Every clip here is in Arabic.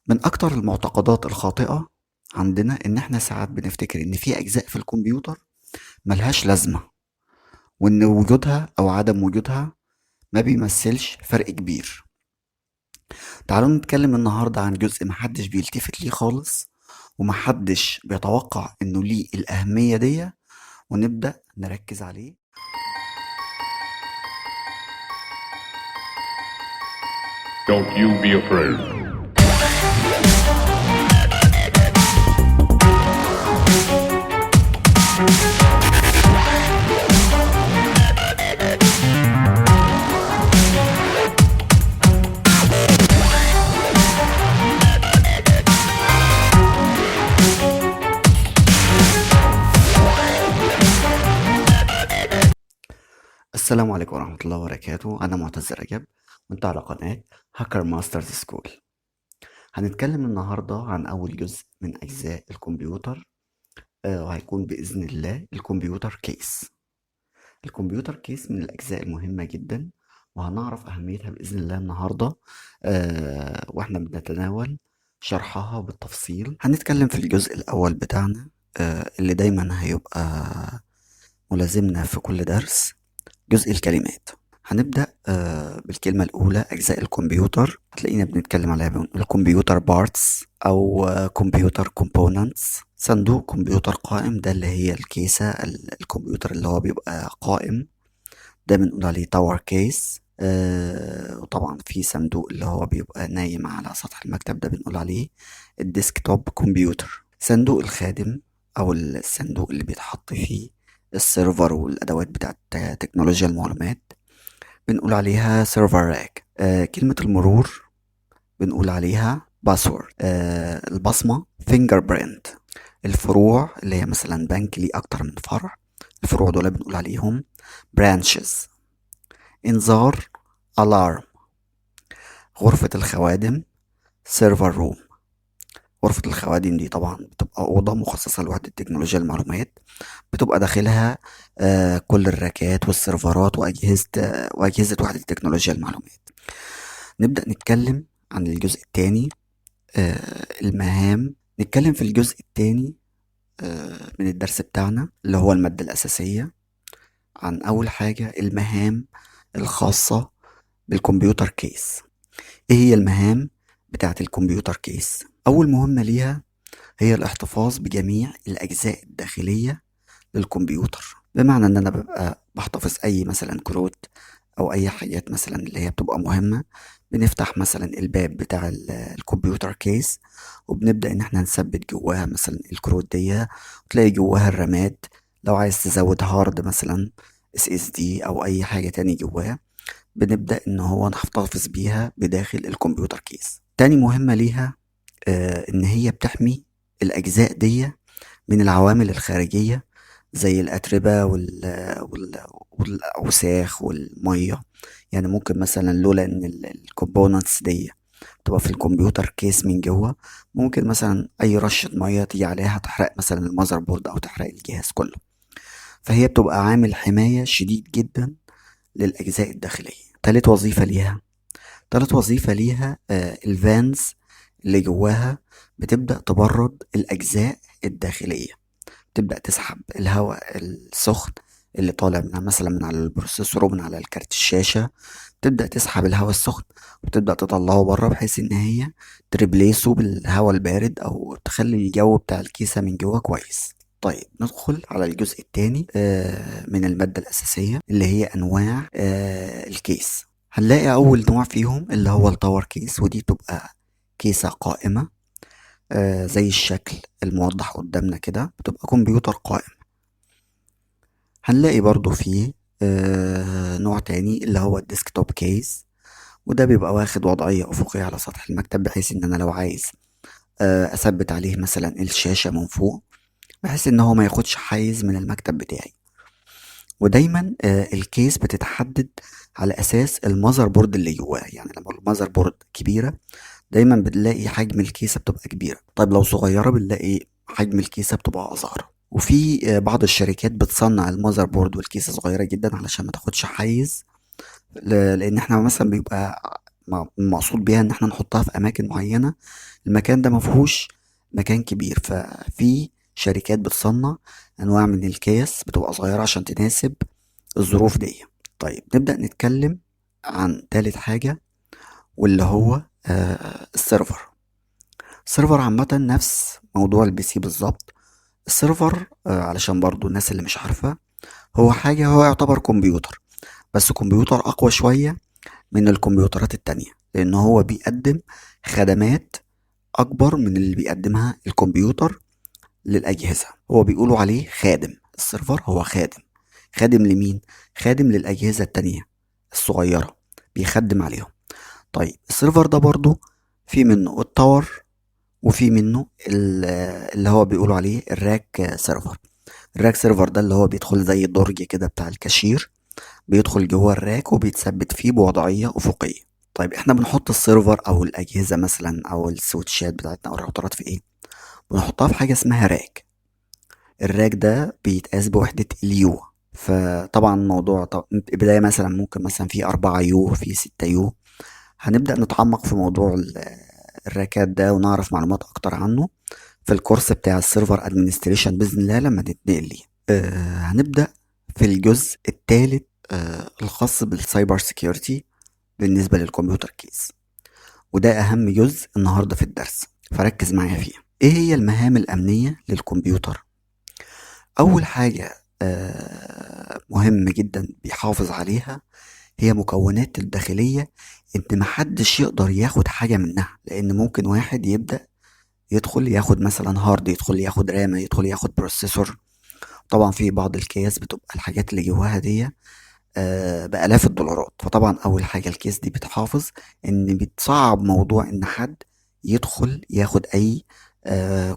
من أكتر المعتقدات الخاطئة عندنا إن إحنا ساعات بنفتكر إن في أجزاء في الكمبيوتر ملهاش لازمة، وإن وجودها أو عدم وجودها ما بيمثلش فرق كبير. تعالوا نتكلم النهاردة عن جزء محدش بيلتفت ليه خالص، ومحدش بيتوقع إنه ليه الأهمية دي، ونبدأ نركز عليه. Don't you be afraid. السلام عليكم ورحمة الله وبركاته. أنا معتز رجب، وأنت على قناة هاكر ماسترز سكول. هنتكلم النهاردة عن أول جزء من أجزاء الكمبيوتر، وهيكون بإذن الله الكمبيوتر كيس. الكمبيوتر كيس من الأجزاء المهمة جدا، وهنعرف أهميتها بإذن الله النهاردة، وإحنا بنتناول شرحها بالتفصيل. هنتكلم في الجزء الأول بتاعنا، اللي دايما هيبقى ملازمنا في كل درس، جزء الكلمات. هنبدأ بالكلمة الأولى، أجزاء الكمبيوتر. هتلاقينا بنتكلم عليها الكمبيوتر بارتس أو كمبيوتر كومبوننتس. صندوق كمبيوتر قائم، ده اللي هي الكيسة الكمبيوتر اللي هو بيبقى قائم، ده بنقول عليه تاور كيس. وطبعا في صندوق اللي هو بيبقى نايم على سطح المكتب، ده بنقول عليه الديسكتوب كمبيوتر. صندوق الخادم أو الصندوق اللي بيتحط فيه السيرفر والأدوات بتاعت تكنولوجيا المعلومات، بنقول عليها سيرفر راك. كلمة المرور بنقول عليها باسورد. البصمة فينجر برينت. الفروع اللي هي مثلا بنك ليه أكتر من فرع، الفروع دول بنقول عليهم برانشز. إنذار ألارم. غرفة الخوادم سيرفر روم. غرفة الخوادم دي طبعا بتبقى أوضة مخصصة لوحدة تكنولوجيا المعلومات، بتبقى داخلها كل الراكات والسيرفرات وأجهزة وحدة تكنولوجيا المعلومات. نبدأ نتكلم عن الجزء الثاني، المهام. نتكلم في الجزء الثاني من الدرس بتاعنا اللي هو المادة الأساسية، عن أول حاجة المهام الخاصة بالكمبيوتر كيس. إيه هي المهام بتاعة الكمبيوتر كيس؟ أول مهمة ليها هي الاحتفاظ بجميع الأجزاء الداخلية للكمبيوتر، بمعنى إن أنا ببقى بحتفظ أي مثلا كروت أو أي حاجات مثلا اللي هي بتبقى مهمة. بنفتح مثلا الباب بتاع الكمبيوتر كيس، وبنبدأ إن احنا نثبت جواها مثلا الكروت دي، وتلاقي جواها الرامات. لو عايز تزود هارد مثلا SSD أو أي حاجة تاني جواها، بنبدأ إن هو نحتفظ بيها بداخل الكمبيوتر كيس. تاني مهمة ليها إن هي بتحمي الأجزاء دي من العوامل الخارجية، زي الأتربة والأوساخ والمية. يعني ممكن مثلا لولا إن الكومبوننتس دي تبقى في الكمبيوتر كيس من جوه، ممكن مثلا أي رشة مية تيجي عليها تحرق مثلا المذر بورد أو تحرق الجهاز كله. فهي بتبقى عامل حماية شديد جدا للأجزاء الداخلية. تالت وظيفة ليها الفانز اللي جواها بتبدأ تبرد الأجزاء الداخلية، تبدأ تسحب الهواء السخن اللي طالع منها مثلا من على البروسيسور ومن على الكارت الشاشة. تبدأ تسحب الهواء السخن وتبدأ تطلعه بره، بحيث إن هي تريبليسه بالهواء البارد أو تخلي الجو بتاع الكيسة من جوه كويس. طيب ندخل على الجزء الثاني من المادة الأساسية، اللي هي أنواع الكيس. هنلاقي أول نوع فيهم اللي هو التاور كيس، ودي تبقى كيسة قائمة زي الشكل الموضح قدامنا كده، بتبقى كمبيوتر قائم. هنلاقي برضو فيه نوع تاني اللي هو الديسكتوب كيس، وده بيبقى واخد وضعية أفقية على سطح المكتب، بحيث إن أنا لو عايز أثبت عليه مثلا الشاشة من فوق، بحيث إن هو ما ياخدش حيز من المكتب بتاعي. ودايما الكيس بتتحدد على أساس المذر بورد اللي جواه. يعني لما المذر بورد كبيرة، دايما بنلاقي حجم الكيسة بتبقى كبيرة. طيب لو صغيرة، بنلاقي حجم الكيسة بتبقى أصغر. وفي بعض الشركات بتصنع المذر بورد والكيسة صغيرة جدا علشان ما تاخدش حيز، لأن احنا مثلا بيبقى المقصود بيها ان احنا نحطها في اماكن معينة. المكان ده مفهوش مكان كبير، ففي شركات بتصنع انواع من الكيس بتبقى صغيرة عشان تناسب الظروف دي. طيب نبدأ نتكلم عن تالت حاجة، واللي هو السيرفر. السيرفر عامة نفس موضوع البي سي بالظبط. السيرفر علشان برضو الناس اللي مش عارفة، هو يعتبر كمبيوتر، بس كمبيوتر أقوى شوية من الكمبيوترات التانية، لأن هو بيقدم خدمات أكبر من اللي بيقدمها الكمبيوتر للأجهزة. هو بيقولوا عليه خادم. السيرفر هو خادم. خادم لمين؟ خادم للأجهزة التانية الصغيرة، بيخدم عليهم. طيب السيرفر ده برضو في منه التاور، وفي منه اللي هو بيقولوا عليه الراك سيرفر. الراك سيرفر ده اللي هو بيدخل زي الدرج كده بتاع الكاشير، بيدخل جوه الراك وبيتثبت فيه بوضعية أفقية. طيب احنا بنحط السيرفر او الأجهزة مثلا او السويتشات بتاعتنا او الراوترات في ايه؟ بنحطها في حاجة اسمها راك. الراك ده بيتقاس بوحدة اليو. فطبعا الموضوع بداية مثلا ممكن مثلا في 4 يو، في 6 يو. هنبدأ نتعمق في موضوع الراكات ده ونعرف معلومات أكتر عنه في الكورس بتاع السيرفر ادمنستريشن بإذن الله لما نتنقل ليه. هنبدأ في الجزء الثالث الخاص بالسايبر سيكيورتي بالنسبة للكمبيوتر كيس، وده أهم جزء النهاردة في الدرس، فركز معايا فيه. إيه هي المهام الأمنية للكمبيوتر؟ أول حاجة مهم جدا بيحافظ عليها هي مكونات الداخلية، إن محدش يقدر ياخد حاجة منها، لأن ممكن واحد يبدأ يدخل ياخد مثلا هارد، يدخل ياخد رامة، يدخل ياخد بروسيسور. طبعا في بعض الكيس بتبقى الحاجات اللي جواها دي بآلاف الدولارات. فطبعا أول حاجة الكيس دي بتحافظ إن بتصعب موضوع إن حد يدخل ياخد أي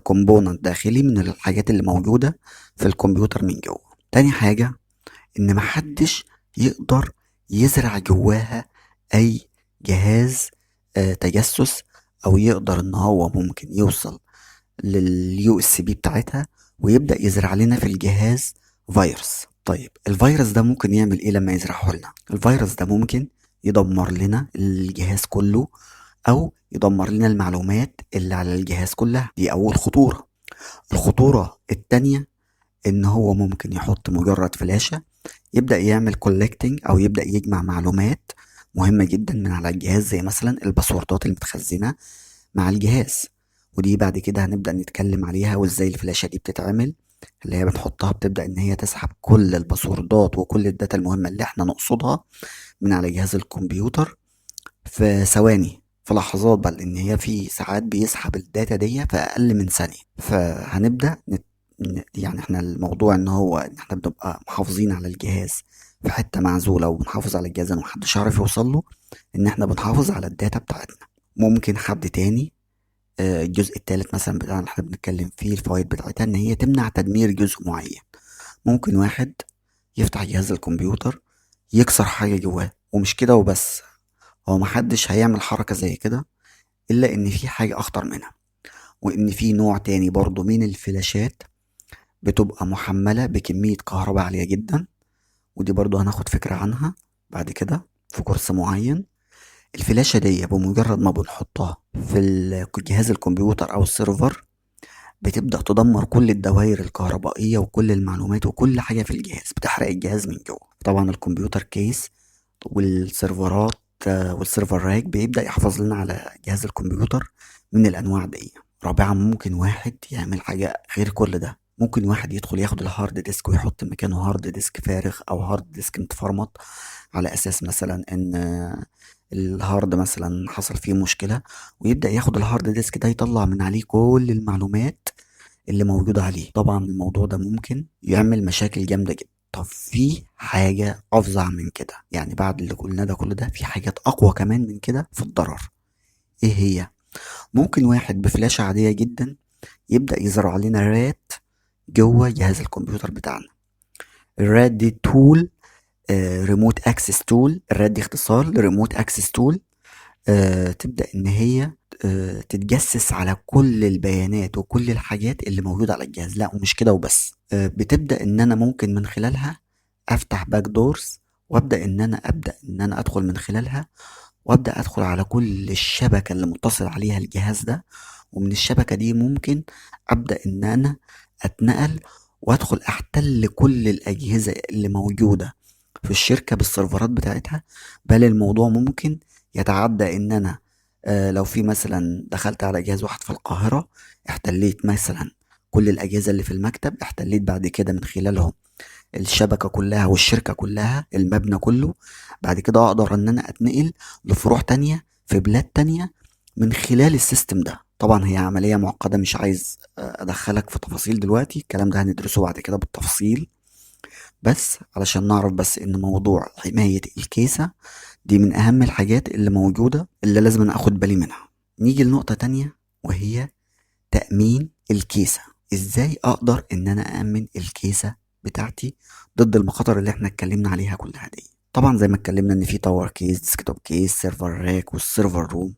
كومبوننت داخلي من الحاجات اللي موجودة في الكمبيوتر من جوه. تاني حاجة إن محدش يقدر يزرع جواها أي جهاز تجسس، أو يقدر إن هو ممكن يوصل لليو اس بي بتاعتها ويبدأ يزرع لنا في الجهاز فيروس. طيب الفيروس ده ممكن يعمل ايه لما يزرعه لنا؟ الفيروس ده ممكن يدمر لنا الجهاز كله، او يدمر لنا المعلومات اللي على الجهاز كلها. دي اول خطورة. الخطورة التانية ان هو ممكن يحط مجرد فلاشة، يبدأ يعمل كولكتنج او يبدأ يجمع معلومات مهمة جدا من على الجهاز، زي مثلا الباسوردات المتخزنة مع الجهاز. ودي بعد كده هنبدأ نتكلم عليها وازاي الفلاشة دي بتتعمل، اللي هي بنحطها بتبدأ ان هي تسحب كل الباسوردات وكل الداتا المهمة اللي احنا نقصدها من على جهاز الكمبيوتر في ثواني، في لحظات، بل ان هي في ساعات بيسحب الداتا دي في اقل من ثانية. فهنبدأ يعني احنا الموضوع ان هو ان احنا بنبقى محافظين على الجهاز في حتة معزولة، وبنحافظ على الجهاز ان محدش يعرف يوصل له، ان احنا بنحافظ على الداتا بتاعتنا. ممكن حد تاني الجزء الثالث مثلا بتاعنا اللي احنا بنتكلم فيه الفوائد بتاعتها ان هي تمنع تدمير جزء معين. ممكن واحد يفتح جهاز الكمبيوتر يكسر حاجة جواه، ومش كده وبس، هو محدش هيعمل حركة زي كده الا ان في حاجة اخطر منها، وان في نوع تاني برضو من الفلاشات بتبقى محملة بكمية كهرباء عالية جدا، ودي برضو هناخد فكرة عنها بعد كده في كورس معين. الفلاشة دي بمجرد ما بنحطها في جهاز الكمبيوتر او السيرفر بتبدأ تدمر كل الدوائر الكهربائية وكل المعلومات وكل حاجة في الجهاز، بتحرق الجهاز من جوه. طبعا الكمبيوتر كيس والسيرفرات والسيرفر راك بيبدأ يحافظ لنا على جهاز الكمبيوتر من الأنواع دي. رابعا ممكن واحد يعمل حاجة غير كل ده. ممكن واحد يدخل ياخد الهارد ديسك ويحط مكانه هارد ديسك فارغ او هارد ديسك متفرمط، على اساس مثلا ان الهارد مثلا حصل فيه مشكلة، ويبدأ ياخد الهارد ديسك ده يطلع من عليه كل المعلومات اللي موجودة عليه. طبعا الموضوع ده ممكن يعمل مشاكل جامدة جدا. طب في حاجة أفظع من كده، يعني بعد اللي قلنا ده كل ده في حاجات أقوى كمان من كده في الضرر. إيه هي؟ ممكن واحد بفلاشة عادية جدا يبدأ يزرع لنا رات جوه جهاز الكمبيوتر بتاعنا. الرات دي تول، ريموت اكسس تول. الرات دي اختصار لريموت اكسس تول. تبدأ إن هي تتجسس على كل البيانات وكل الحاجات اللي موجودة على الجهاز. لا ومش كده وبس، بتبدأ إن أنا ممكن من خلالها أفتح باك دورز، وأبدأ إن أنا أدخل من خلالها وابدأ ادخل على كل الشبكة اللي متصل عليها الجهاز ده، ومن الشبكة دي ممكن ابدأ ان انا اتنقل وادخل احتل كل الاجهزة اللي موجودة في الشركة بالسيرفرات بتاعتها. بل الموضوع ممكن يتعدى ان انا لو في مثلا دخلت على جهاز واحد في القاهرة، احتليت مثلا كل الأجهزة اللي في المكتب، احتليت بعد كده من خلالهم الشبكة كلها والشركة كلها المبنى كله. بعد كده أقدر إن أنا أتنقل لفروع تانية في بلاد تانية من خلال السيستم ده. طبعا هي عملية معقدة، مش عايز أدخلك في تفاصيل دلوقتي، الكلام ده هندرسه بعد كده بالتفصيل، بس علشان نعرف بس إن موضوع حماية الكيسة دي من أهم الحاجات اللي موجودة اللي لازم أنا أخد بالي منها. نيجي لنقطة تانية وهي تأمين الكيسة. إزاي أقدر إن أنا أأمن الكيسة بتاعتي ضد المخاطر اللي إحنا اتكلمنا عليها كلها دي؟ طبعا زي ما اتكلمنا إن في تاور كيس، ديسكتوب كيس، سيرفر راك، والسيرفر روم،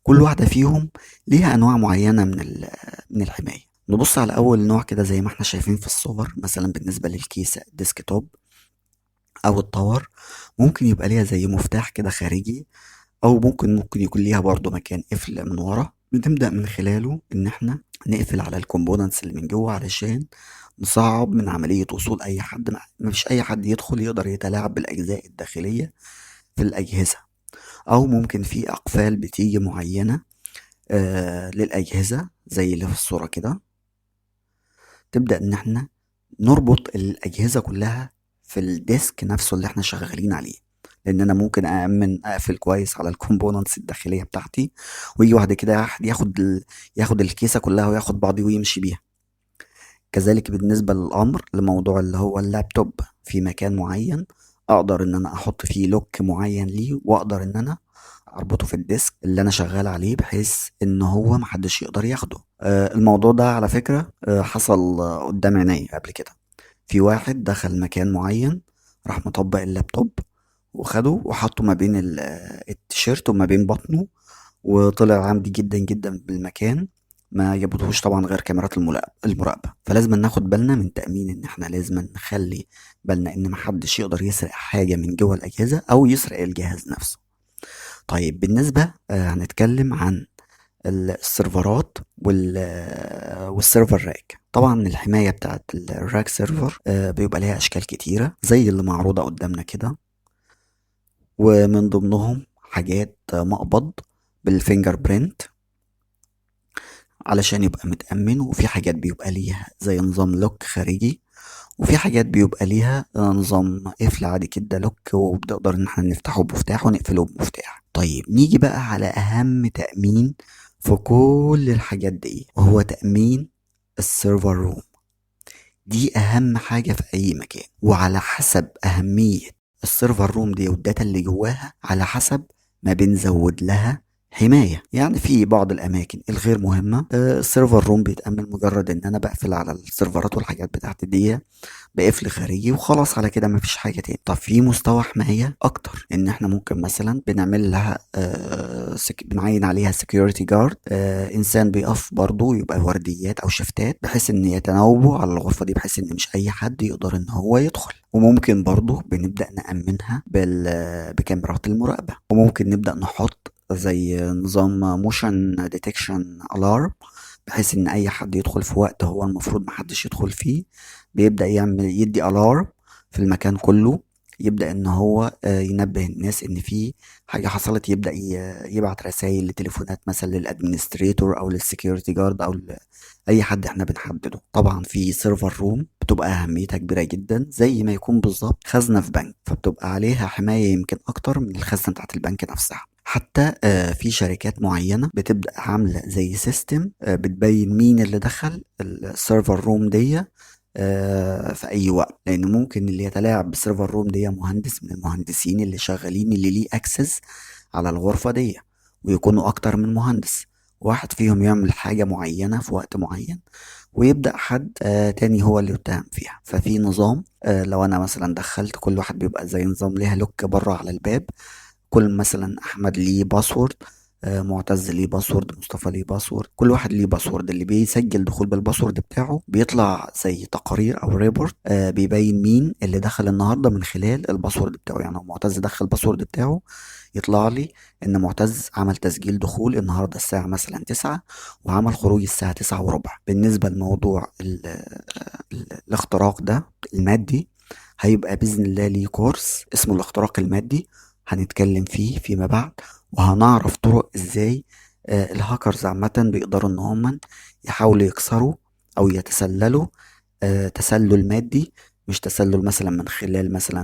كل واحدة فيهم ليها أنواع معينة من الحماية. نبص على أول نوع كده زي ما احنا شايفين في الصور. مثلا بالنسبة للكيسة الديسكتوب أو التاور، ممكن يبقى ليها زي مفتاح كده خارجي، او ممكن يكون ليها برضو مكان قفل من ورا، بنبدأ من خلاله ان احنا نقفل على الكومبوننتس اللي من جوه علشان نصعب من عملية وصول اي حد. مش اي حد يدخل يقدر يتلاعب بالاجزاء الداخلية في الاجهزة. او ممكن في اقفال بتيجي معينة للاجهزة زي اللي في الصورة كده، تبدأ ان احنا نربط الاجهزة كلها في الديسك نفسه اللي احنا شغالين عليه. لان انا ممكن اقفل كويس على الكومبوننتس الداخليه بتاعتي، ويجي واحد كده ياخد الكيسه كلها وياخد بعضه ويمشي بيها. كذلك بالنسبه للامر لموضوع اللي هو اللابتوب، في مكان معين اقدر ان انا احط فيه لوك معين ليه، واقدر ان انا اربطه في الديسك اللي انا شغال عليه بحيث ان هو محدش يقدر ياخده. الموضوع ده على فكره حصل قدام عيني قبل كده. في واحد دخل مكان معين، راح مطبق اللابتوب وخده وحطه ما بين التيشيرت وما بين بطنه، وطلع عمدي جدا جدا بالمكان. ما يبدوش طبعا غير كاميرات المراقبة. فلازم ناخد بالنا من تأمين ان احنا لازم نخلي بالنا ان محدش يقدر يسرق حاجة من جوه الأجهزة او يسرق الجهاز نفسه. طيب بالنسبة هنتكلم عن السيرفرات والسيرفر راك. طبعا الحماية بتاعت الراك سيرفر بيبقى ليها أشكال كتيرة زي اللي معروضة قدامنا كده، ومن ضمنهم حاجات مقبض بالفينجر برينت علشان يبقى متأمن، وفي حاجات بيبقى ليها زي نظام لوك خارجي، وفي حاجات بيبقى ليها نظام قفل عادي كده لوك، وبنقدر ان احنا نفتحه بمفتاح ونقفله بمفتاح. طيب نيجي بقى على اهم تأمين في كل الحاجات دي، وهو تأمين السيرفر روم. دي اهم حاجة في اي مكان، وعلى حسب اهمية السيرفر روم دي والداتا اللي جواها على حسب ما بنزود لها حماية. يعني في بعض الأماكن الغير مهمة السيرفر روم بيتأمن مجرد إن أنا بقفل على السيرفرات والحاجات بتاعتي دي بقفل خارجي وخلاص، على كده مفيش حاجة تاني. طب في مستوى حماية أكتر، إن إحنا ممكن مثلا بنعمل لها بنعين عليها سكيورتي جارد، إنسان بيقف برضو، يبقى ورديات أو شفتات بحيث إن يتناوبوا على الغرفة دي بحيث إن مش أي حد يقدر إن هو يدخل. وممكن برضو بنبدأ نأمنها بكاميرات المراقبة، وممكن نبدأ نحط زي نظام موشن ديتكشن الارم بحيث ان اي حد يدخل في وقت هو المفروض محدش يدخل فيه، بيبدأ يدي الارم في المكان كله، يبدأ ان هو ينبه الناس ان في حاجة حصلت، يبدأ يبعت رسائل لتليفونات مثلا للادمنستريتور او للسكيورتي جارد او اي حد احنا بنحدده. طبعا في سيرفر روم بتبقى اهميتها كبيرة جدا، زي ما يكون بالظبط خزنة في بنك، فبتبقى عليها حماية يمكن اكتر من الخزنة بتاعت البنك نفسها. حتى في شركات معينة بتبدأ عاملة زي سيستم بتبين مين اللي دخل السيرفر روم دي في أي وقت، لأن ممكن اللي يتلاعب بالسيرفر روم دي مهندس من المهندسين اللي شغالين اللي ليه أكسس على الغرفة دي، ويكونوا أكتر من مهندس، واحد فيهم يعمل حاجة معينة في وقت معين ويبدأ حد تاني هو اللي يتهم فيها. ففي نظام لو أنا مثلا دخلت، كل واحد بيبقى زي نظام ليها لوك بره على الباب، كل مثلا احمد ليه باسورد معتز ليه باسورد، مصطفى ليه باسورد، كل واحد ليه باسورد. اللي بيسجل دخول بالباسورد بتاعه بيطلع زي تقارير او ريبورت بيبين مين اللي دخل النهارده من خلال الباسورد بتاعه. يعني لو معتز دخل الباسورد بتاعه يطلع لي ان معتز عمل تسجيل دخول النهارده الساعه مثلا 9 وعمل خروج الساعه 9 وربع. بالنسبه لموضوع الاختراق ده المادي، هيبقى باذن الله ليه كورس اسمه الاختراق المادي، هنتكلم فيه فيما بعد، وهنعرف طرق ازاي الهاكرز عامة بيقدروا ان هم يحاولوا يكسروا او يتسللوا تسلل مادي، مش تسلل مثلا من خلال مثلا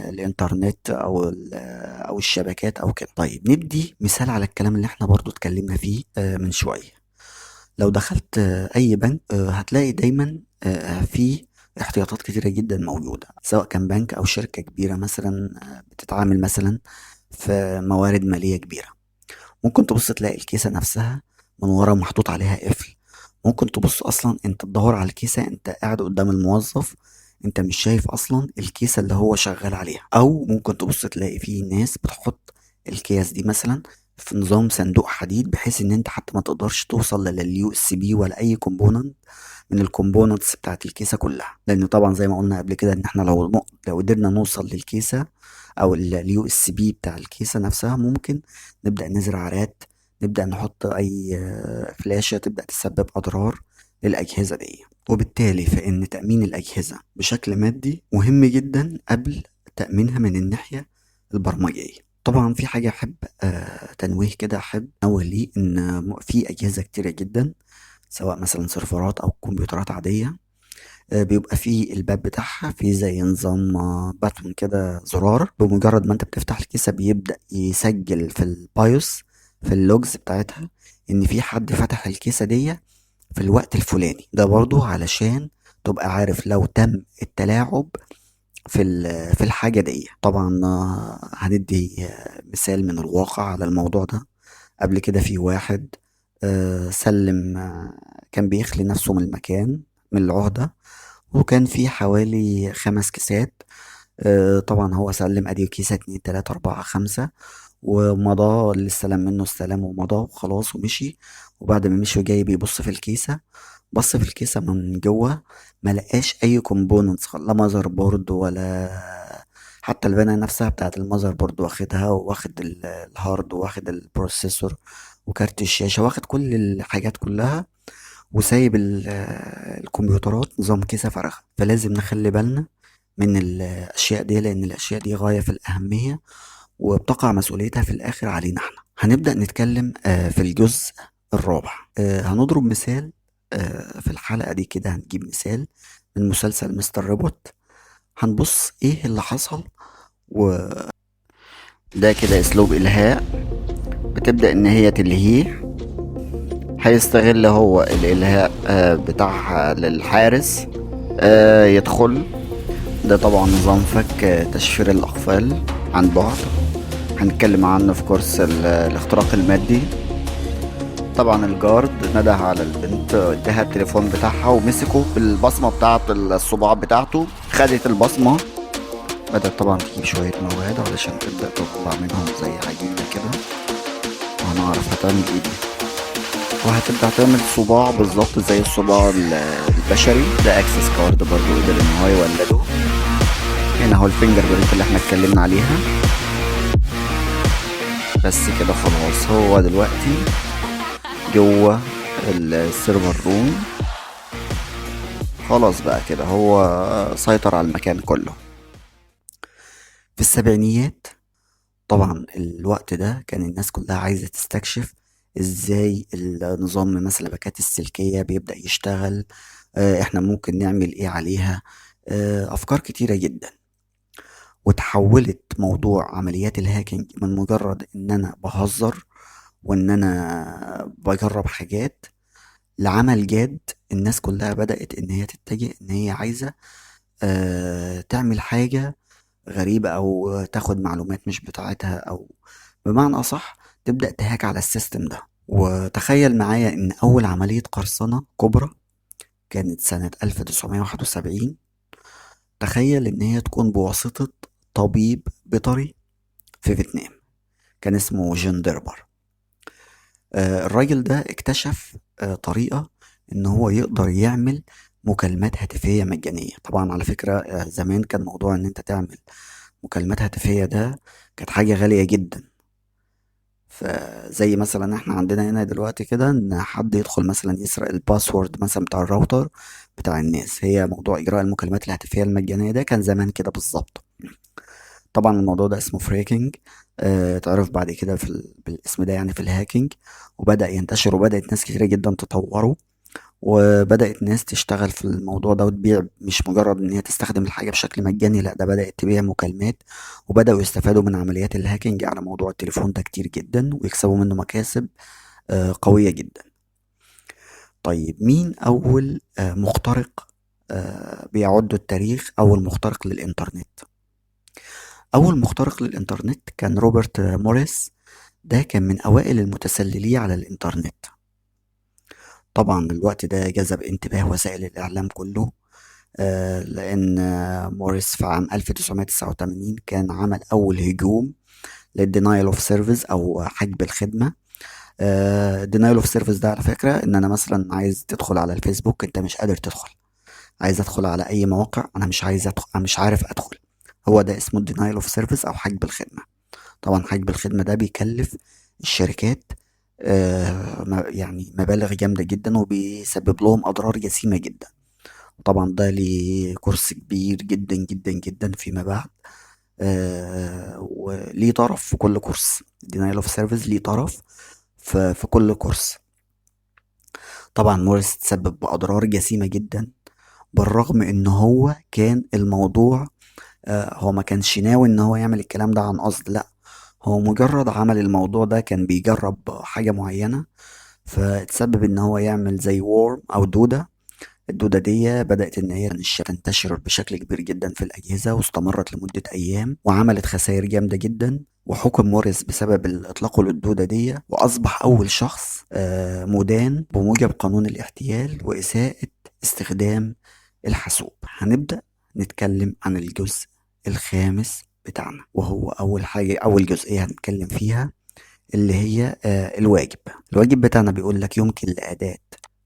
الانترنت او الشبكات او كده. طيب ندي مثال على الكلام اللي احنا برضو اتكلمنا فيه من شوية. لو دخلت اي بنك هتلاقي دايما في احتياطات كتيرة جدا موجودة، سواء كان بنك او شركة كبيرة مثلا بتتعامل مثلا في موارد مالية كبيرة. ممكن تبص تلاقي الكيسة نفسها من ورا محطوط عليها قفل. ممكن تبص اصلا انت تدور على الكيسة، انت قاعد قدام الموظف، انت مش شايف اصلا الكيسة اللي هو شغال عليها. او ممكن تبص تلاقي في ناس بتحط الكيس دي مثلا في نظام صندوق حديد، بحيث ان انت حتى ما تقدرش توصل لليو اس بي ولا اي كومبوننت من الكومبوننتس بتاعت الكيسة كلها. لان طبعا زي ما قلنا قبل كده ان احنا لو قدرنا نوصل للكيسة او اليو اس بي بتاع الكيسة نفسها، ممكن نبدأ نزرع رات، نبدأ نحط أي فلاشة تبدأ تسبب أضرار للأجهزة دي. وبالتالي فإن تأمين الأجهزة بشكل مادي مهم جدا قبل تأمينها من الناحية البرمجية. طبعا في حاجة أحب تنويه كده، أحب أنوه ليه إن في أجهزة كتيرة جدا، سواء مثلا سيرفرات أو كمبيوترات عادية، بيبقى فيه الباب بتاعها فيه زي نظام باتون كده، زرار، بمجرد ما انت بتفتح الكيسة بيبدأ يسجل في البايوس في اللوجز بتاعتها ان في حد فتح الكيسة دي في الوقت الفلاني. ده برضو علشان تبقى عارف لو تم التلاعب في الحاجة دي. طبعا هندي مثال من الواقع على الموضوع ده. قبل كده في واحد سلم كان بيخلي نفسه من المكان، من العهدة، وكان في حوالي 5 كيسات. طبعا هو سلم ادي كيسة 2 3 4 5، ومضى اللي استلم منه استلم ومضى وخلاص ومشي. وبعد ما مشي جاي بيبص في الكيسة، بص في الكيسة من جوه ما لقاش اي كومبوننتس، لا ماذر بورد ولا حتى البانة نفسها بتاعت الماذر بورد واخدها، واخد الهارد، واخد البروسيسور وكارت الشاشة، واخد كل الحاجات كلها، وسايب الكمبيوترات نظام كيسة فارغة. فلازم نخلي بالنا من الأشياء دي، لأن الأشياء دي غاية في الأهمية وبتقع مسؤوليتها في الآخر علينا احنا. هنبدأ نتكلم في الجزء الرابع. هنضرب مثال في الحلقة دي كده، هنجيب مثال من مسلسل مستر روبوت، هنبص ايه اللي حصل. وده كده اسلوب الهاء، بتبدأ ان هي تلهيه، هيستغل هو الالهاء بتاعها للحارس يدخل. ده طبعا نظام فك تشفير الاقفال عن بعد، هنتكلم عنه في كورس الاختراق المادي. طبعا الجارد نده على البنت، اداها التليفون بتاعها ومسكه بالبصمة بتاعة الصباع بتاعته، خدت البصمة، بدأت طبعا تجيب شوية مواد علشان تبدأ تطلع منهم زي عجينة كده، وهنعرف هتعمل ايه دي. وهتبدأ تعمل صباع بالظبط زي الصباع البشري. ده اكسس كارد برضو قدر ان هو يولده. هنا هو الفينجر برينت اللي احنا اتكلمنا عليها. بس كده خلاص، هو دلوقتي جوه السيرفر روم، خلاص بقى كده هو سيطر على المكان كله. في السبعينيات طبعا الوقت ده كان الناس كلها عايزة تستكشف ازاي النظام مثلا الشبكات السلكية بيبدأ يشتغل، احنا ممكن نعمل ايه عليها. افكار كتيرة جدا، وتحولت موضوع عمليات الهاكينج من مجرد ان انا بهزر وان انا بجرب حاجات لعمل جاد. الناس كلها بدأت ان هي تتجه ان هي عايزة تعمل حاجة غريبة او تاخد معلومات مش بتاعتها، او بمعنى اصح تبدأ تهاك على السيستم ده. وتخيل معايا ان اول عملية قرصنة كبرى كانت سنة 1971. تخيل ان هي تكون بواسطة طبيب بيطري في فيتنام، كان اسمه جون ديربر. الراجل ده اكتشف طريقة ان هو يقدر يعمل مكالمات هاتفية مجانية. طبعا على فكرة زمان كان موضوع ان انت تعمل مكالمات هاتفية ده كانت حاجة غالية جدا. فزي مثلا احنا عندنا هنا دلوقتي كده ان حد يدخل مثلا يسرق الباسورد مثلا بتاع الراوتر بتاع الناس، هي موضوع اجراء المكالمات الهاتفية المجانية ده كان زمان كده بالظبط. طبعا الموضوع ده اسمه فريكنج، اتعرف بعد كده بالاسم ده يعني في الهاكينج، وبدأ ينتشر وبدأت ناس كتيرة جدا تطوره، وبدأت ناس تشتغل في الموضوع ده وتبيع، مش مجرد ان هي تستخدم الحاجة بشكل مجاني، لا ده بدأت تبيع مكالمات، وبدأوا يستفادوا من عمليات الهاكينج على موضوع التليفون ده كتير جدا ويكسبوا منه مكاسب قوية جدا. طيب مين أول مخترق بيعد التاريخ أول مخترق للإنترنت؟ أول مخترق للإنترنت كان روبرت موريس. ده كان من أوائل المتسللين على الإنترنت. طبعا الوقت ده جذب انتباه وسائل الإعلام كله، لأن موريس في عام 1989 كان عمل أول هجوم للدينايل اوف سيرفيس أو حجب الخدمة. دينايل اوف سيرفيس ده على فكرة إن أنا مثلا عايز تدخل على الفيسبوك أنت مش قادر تدخل، عايز أدخل على أي مواقع أنا مش عايز أدخل، أنا مش عارف أدخل. هو ده اسمه الدينايل اوف سيرفيس أو حجب الخدمة. طبعا حجب الخدمة ده بيكلف الشركات يعني مبالغ جامدة جدا وبيسبب لهم أضرار جسيمة جدا. طبعا ده ليه كورس كبير جدا جدا جدا فيما بعد، وليه طرف في كل كورس. denial of service ليه طرف في كل كورس. طبعا موريس تسبب بأضرار جسيمة جدا، بالرغم ان هو كان الموضوع هو ما كانش ناوي ان هو يعمل الكلام ده عن قصد، لا هو مجرد عمل الموضوع ده كان بيجرب حاجة معينة، فتسبب ان هو يعمل زي وورم او دودة. الدودة دي بدأت ان هي تنتشر بشكل كبير جدا في الأجهزة، واستمرت لمدة أيام وعملت خسائر جامدة جدا، وحكم موريس بسبب إطلاقه للدودة دي، وأصبح أول شخص مدان بموجب قانون الاحتيال وإساءة استخدام الحاسوب. هنبدأ نتكلم عن الجزء الخامس بتاعنا، وهو أول حاجة أول جزئية هنتكلم فيها اللي هي الواجب. الواجب بتاعنا بيقول لك يمكن لأداة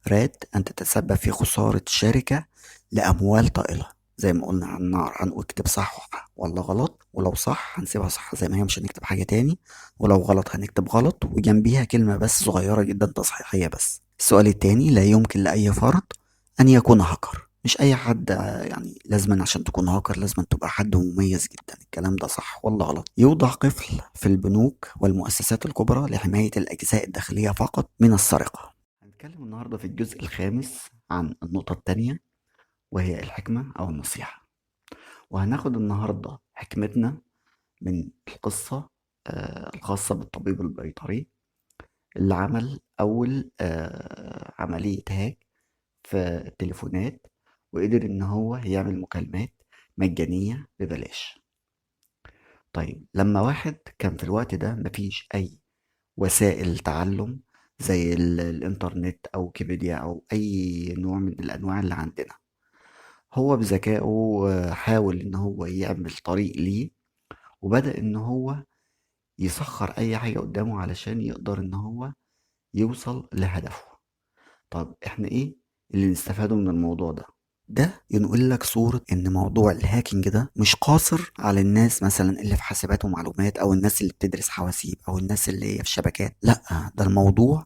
راد أن تتسبب في خسارة شركة لأموال طائلة. زي ما قلنا عن النار هنكتب صح ولا غلط، ولو صح هنسيبها صح زي ما هي مش هنكتب حاجة تاني، ولو غلط هنكتب غلط وجنبيها كلمة بس صغيرة جدا تصحيحية بس. السؤال التاني، لا يمكن لأي فرد أن يكون هاكر. مش أي حد يعني لازما عشان تكون هاكر لازما تبقى حد مميز جدا. الكلام ده صح ولا غلط؟ يوضع قفل في البنوك والمؤسسات الكبرى لحماية الأجزاء الداخلية فقط من السرقة. هنتكلم النهاردة في الجزء الخامس عن النقطة التانية، وهي الحكمة أو النصيحة. وهناخد النهاردة حكمتنا من القصة الخاصة بالطبيب البيطري اللي عمل أول عملية هاك في التليفونات، وقدر إن هو يعمل مكالمات مجانية ببلاش. طيب لما واحد كان في الوقت ده مفيش أي وسائل تعلم زي الإنترنت أو ويكيبيديا أو أي نوع من الأنواع اللي عندنا، هو بذكائه حاول إن هو يعمل طريق ليه، وبدأ إن هو يسخر أي حاجة قدامه علشان يقدر إن هو يوصل لهدفه. طب إحنا إيه اللي نستفاده من الموضوع ده؟ ده ينقل لك صورة إن موضوع الهاكينج ده مش قاصر على الناس مثلا اللي في حاسبات ومعلومات أو الناس اللي بتدرس حواسيب أو الناس اللي هي في شبكات، لأ ده الموضوع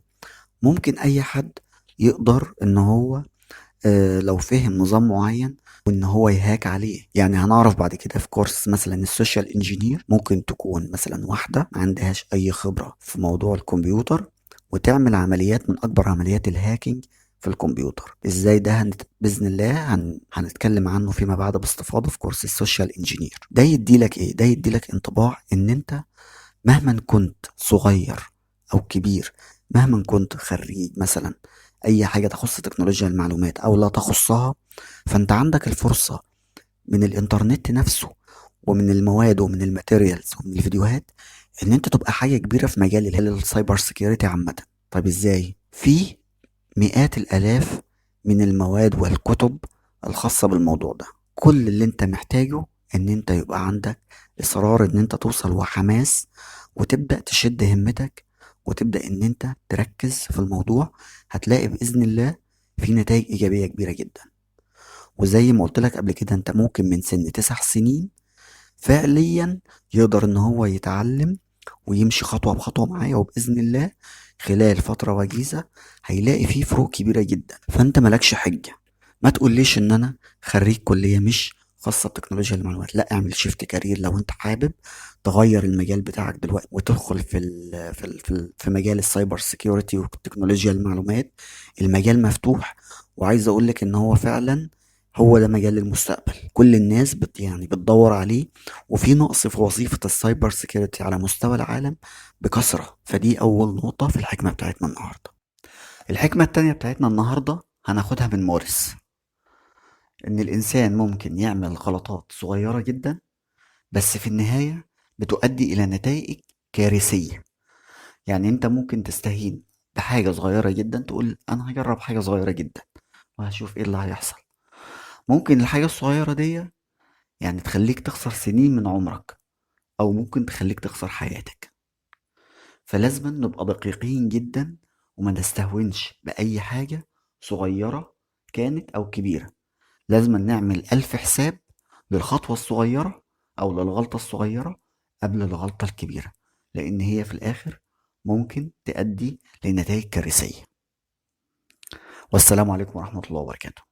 ممكن أي حد يقدر إن هو لو فهم نظام معين وان هو يهاك عليه. يعني هنعرف بعد كده في كورس مثلا السوشيال انجينير ممكن تكون مثلا واحدة ما عندهاش اي خبرة في موضوع الكمبيوتر وتعمل عمليات من اكبر عمليات الهاكينج في الكمبيوتر. ازاي ده باذن الله هنتكلم عنه فيما بعد باستفاضة في كورس السوشيال انجينير. ده يدي لك ايه؟ ده يدي لك انطباع ان انت مهما كنت صغير او كبير، مهما كنت خريج مثلا اي حاجة تخص تكنولوجيا المعلومات او لا تخصها، فانت عندك الفرصة من الانترنت نفسه ومن المواد ومن الماتيريالز ومن الفيديوهات ان انت تبقى حاجة كبيرة في مجال السايبر سيكيورتي عامة. طيب ازاي؟ في مئات الالاف من المواد والكتب الخاصة بالموضوع ده. كل اللي انت محتاجه ان انت يبقى عندك اصرار ان انت توصل وحماس وتبدأ تشد همتك وتبدأ ان انت تركز في الموضوع، هتلاقي بإذن الله في نتائج إيجابية كبيرة جدا. وزي ما قلت لك قبل كده، انت ممكن من سن 9 سنين فعليا يقدر ان هو يتعلم ويمشي خطوة بخطوة معايا، وبإذن الله خلال فترة وجيزة هيلاقي فيه فروق كبيرة جدا. فانت مالكش حجة، ما تقوليش ان انا خريج كلية مش خاصة بتكنولوجيا المعلومات. لا، اعمل شيفت كارير لو انت حابب تغير المجال بتاعك دلوقتي وتدخل في مجال السايبر سيكيورتي وتكنولوجيا المعلومات. المجال مفتوح، وعايز اقول لك ان هو فعلا هو ده مجال المستقبل. كل الناس يعني بتدور عليه، وفي نقص في وظيفة السايبر سيكيورتي على مستوى العالم بكثرة. فدي أول نقطة في الحكمة بتاعتنا النهاردة. الحكمة التانية بتاعتنا النهاردة هناخدها من موريس، إن الإنسان ممكن يعمل غلطات صغيرة جدا بس في النهاية بتؤدي إلى نتائج كارثية. يعني أنت ممكن تستهين بحاجة صغيرة جدا، تقول أنا هجرب حاجة صغيرة جدا وهشوف إيه اللي هيحصل. ممكن الحاجة الصغيرة دي يعني تخليك تخسر سنين من عمرك، أو ممكن تخليك تخسر حياتك. فلازم نبقى دقيقين جدا وما نستهونش بأي حاجة صغيرة كانت أو كبيرة. لازم نعمل 1000 حساب للخطوة الصغيرة أو للغلطة الصغيرة قبل الغلطة الكبيرة، لأن هي في الآخر ممكن تؤدي لنتائج كارثية. والسلام عليكم ورحمة الله وبركاته.